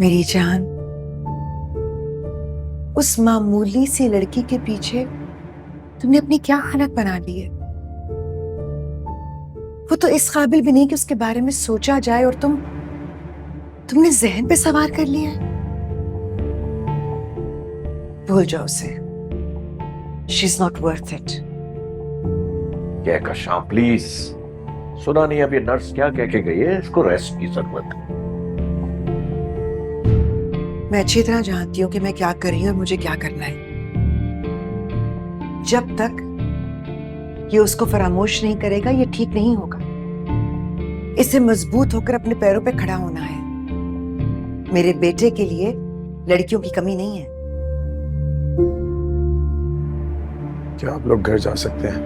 मेरी जान, उस मामूली सी लड़की के पीछे तुमने अपनी क्या हालत बना ली है। वो तो इस काबिल भी नहीं कि उसके बारे में सोचा जाए और तुमने जहन पे सवार कर लिया है। भूल जाओ उसे। She is not worth it. क्या कशां प्लीज, सुना नहीं अब ये नर्स क्या कह के गई है, इसको रेस्ट की जरूरत है। मैं अच्छी तरह जानती हूँ कि मैं क्या कर रही हूँ और मुझे क्या करना है। जब तक ये उसको फरामोश नहीं करेगा ये ठीक नहीं होगा। इसे मजबूत होकर अपने पैरों पे खड़ा होना है। मेरे बेटे के लिए लड़कियों की कमी नहीं है। क्या आप लोग घर जा सकते हैं?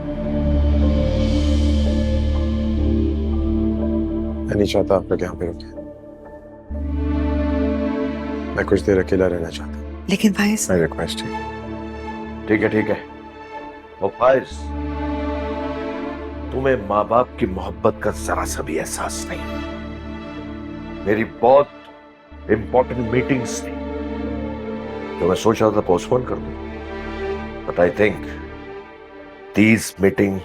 मैं नहीं चाहता आप लोग यहाँ पे रुके। मैं कुछ देर अकेला रहना चाहता हूँ। लेकिन फाइज, मैं रिक्वेस्ट है। ठीक है। वो फाइज, तुम्हें माँ बाप की मोहब्बत का जरा सा भी एहसास नहीं। मेरी बहुत इंपॉर्टेंट मीटिंग्स थी जो मैं सोच रहा था पोस्टपोन कर दूं, but I think these meeting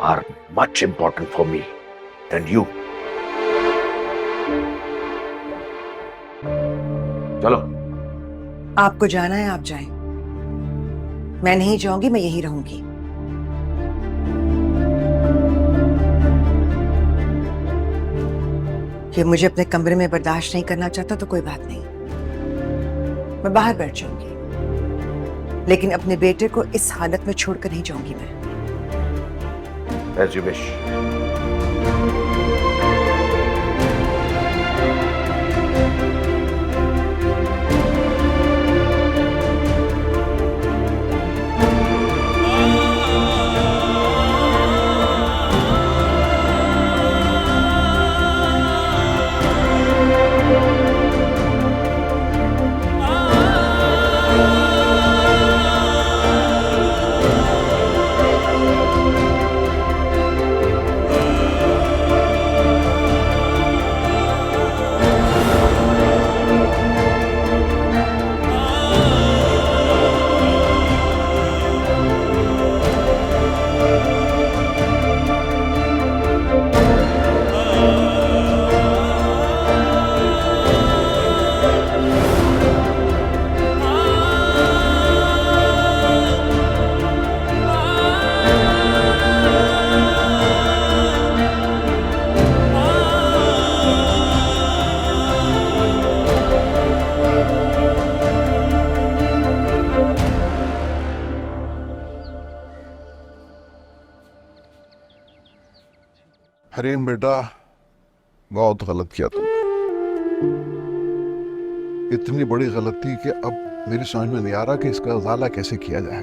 are much important for me than you. चलो, आपको जाना है आप जाएं। मैं नहीं जाऊंगी, मैं यहीं रहूंगी। कि मुझे अपने कमरे में बर्दाश्त नहीं करना चाहता तो कोई बात नहीं, मैं बाहर बैठ जाऊंगी, लेकिन अपने बेटे को इस हालत में छोड़कर नहीं जाऊंगी मैं। As you wish. हरीम बेटा, बहुत गलत किया तुमने। इतनी बड़ी गलती कि अब मेरी समझ में नहीं आ रहा कि इसका उजाला कैसे किया जाए।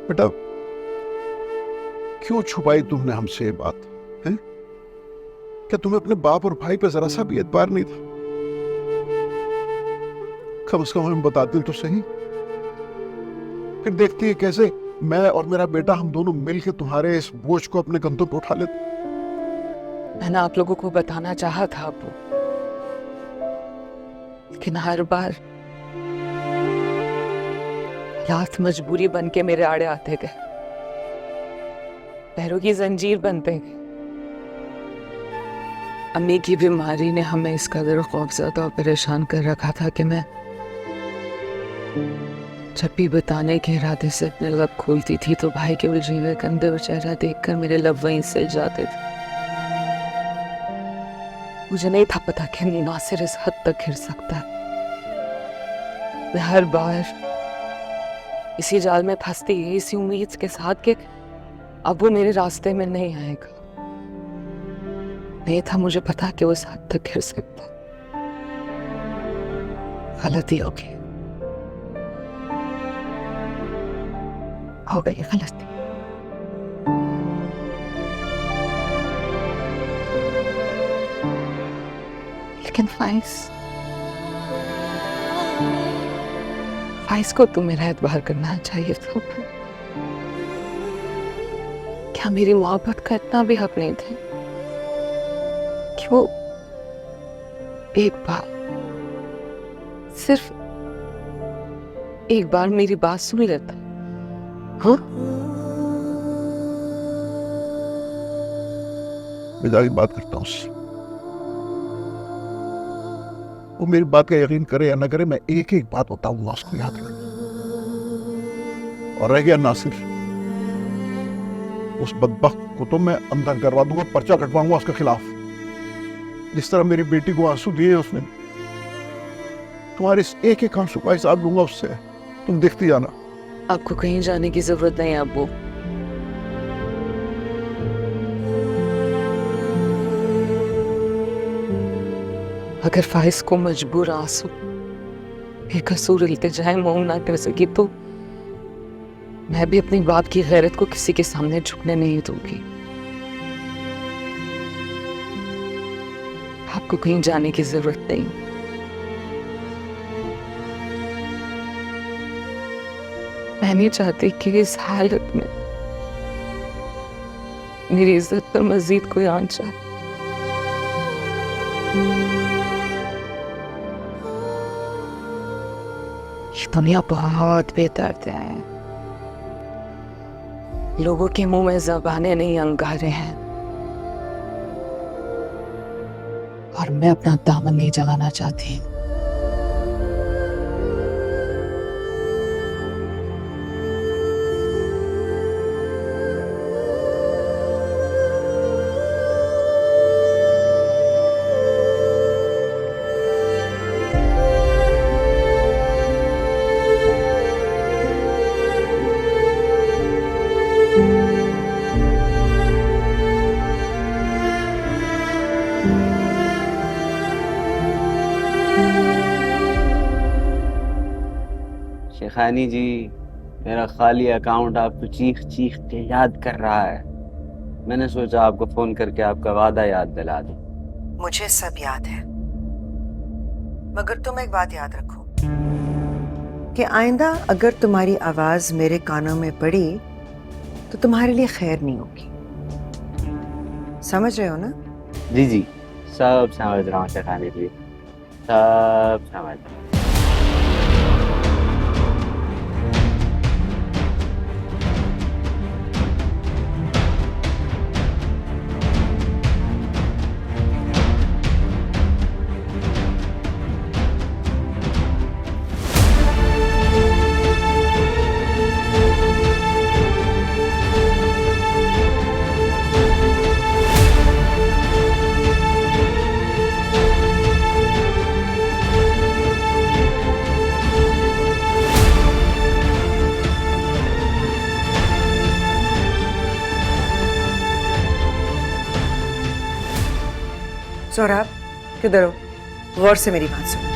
बेटा, क्यों छुपाई तुमने हमसे ये बात है? क्या तुम्हें अपने बाप और भाई पे जरा सा भी एतबार नहीं था? कम से कम हमें बताती तो सही। फिर देखती है कैसे मैं और मेरा बेटा, हम दोनों मिलकर तुम्हारे इस बोझ को अपने कंधों पर उठा लेते। मैंने आप लोगों को बताना चाहा था अबू, लेकिन हर बार हालात मजबूरी बन के मेरे आड़े आते गए, पैरों की जंजीर बनते गए। अम्मी की बीमारी ने हमें इस कदर खौफज़दा और परेशान कर रखा था कि मैं जब भी बताने के इरादे से अपने लब खोलती थी तो भाई के उलझे हुए कंधे और चेहरा देखकर मेरे लब वहीं सिल जाते थे। मुझे नहीं था पता कि नासिर इस हद तक गिर सकता है। मैं हर बार इसी जाल में फंसती है, इसी उम्मीद के साथ कि अब वो मेरे रास्ते में नहीं आएगा। नहीं था मुझे पता कि वो इस हद तक गिर सकता। गलती होगी, हो गई गलती। लेकिन फाइज को तो मेरा एतबार करना चाहिए था। क्या मेरी मोहब्बत का इतना भी हक नहीं थे? कि वो एक बार, सिर्फ एक बार मेरी बात सुन लेता। हाँ, मैं जाके बात करता हूँ उससे। वो मेरी बात का यकीन करे या ना करे, मैं एक एक बात बताऊंगा उसको, याद रख। और रह गया नासिर, उस बदबख्त को तो मैं अंदर करवा दूंगा, पर्चा कटवाऊंगा उसके खिलाफ। जिस तरह मेरी बेटी को आंसू दिए उसने, तुम्हारे इस एक एक आंसू का हिसाब लूंगा उससे। तुम देखती जाना। आपको कहीं जाने की जरूरत नहीं है अब्बू। अगर फाइज को मजबूर आंसू बेकसूर इल्तिजाए मोम ना कर सकी तो मैं भी अपनी बाप की गैरत को किसी के सामने झुकने नहीं दूंगी। आपको कहीं जाने की जरूरत नहीं। मैं नहीं चाहती कि इस हालत में मेरी इज्जत पर मजीद कोई आंच आए। ये दुनिया बहुत बेदर्द है। लोगों के मुंह में ज़बानें नहीं, अंगारे हैं। और मैं अपना दामन नहीं जलाना चाहती। शेखानी जी, मेरा खाली अकाउंट आपको चीख चीख के याद कर रहा है। मैंने सोचा आपको फोन करके आपका वादा याद दिला दूं। मुझे सब याद है, मगर तुम एक बात याद रखो कि आइंदा अगर तुम्हारी आवाज मेरे कानों में पड़ी तो तुम्हारे लिए खैर नहीं होगी। समझ रहे हो ना? जी जी, सब समझ रहा हूँ शेखानी जी, सब समझ रहा हूँ। सौरभ, किधर हो? गौर से मेरी बात सुनो।